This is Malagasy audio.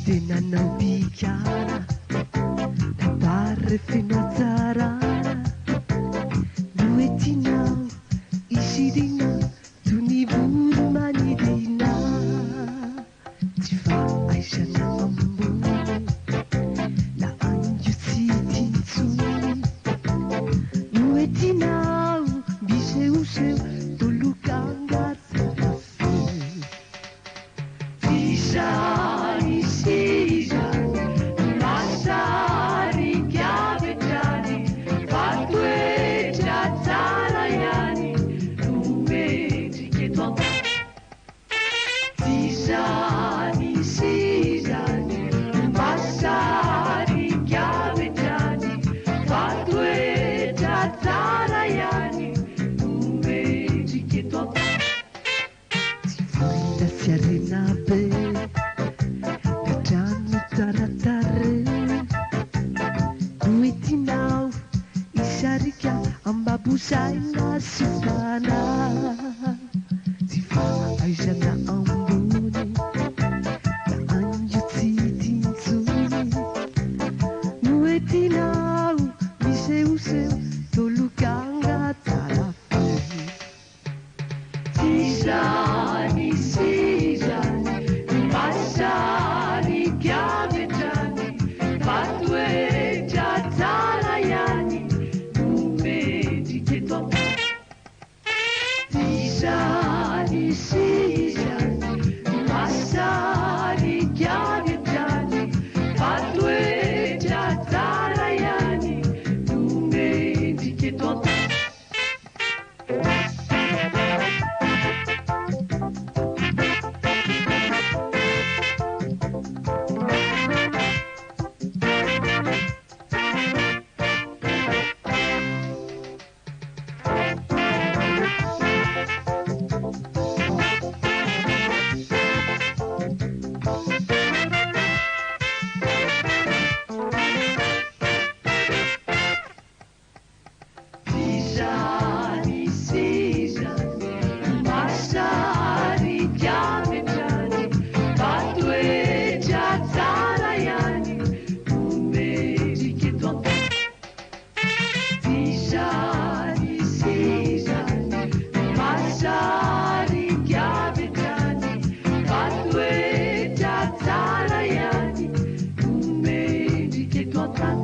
Tenanao bikara tatarefena tsarara loetinao isirina tunivoro manidina tsy faaisana ambony na anjo tsy tintsony loetinao mbiseoseo tolokanga tsarafe tisany siza masary kiavetrany fatoetra tsara ihany nomendriketo anta tisany sizany masary kiavetrany fatoetra tsara ihany nomendriketo anta tsy vola sy arena be trano taratare noetinao isarika ambabosaina sofana tsy faaizana ambony na anjo tsy tintsony noetinao miseoseo tolokanga tsarafe tisany sizany masary kiavetrany fatoetra tsara ihany nomendriketo anta tisany sizany masary kiavetrany fatoetra tsara ihany nomendriketo anta tisany sizany masary kiavetrany fatoetra tsara ihany nomendriketo anta tisany sizany masary kiavetrany fatoetra tsara ihany nomendriketo anta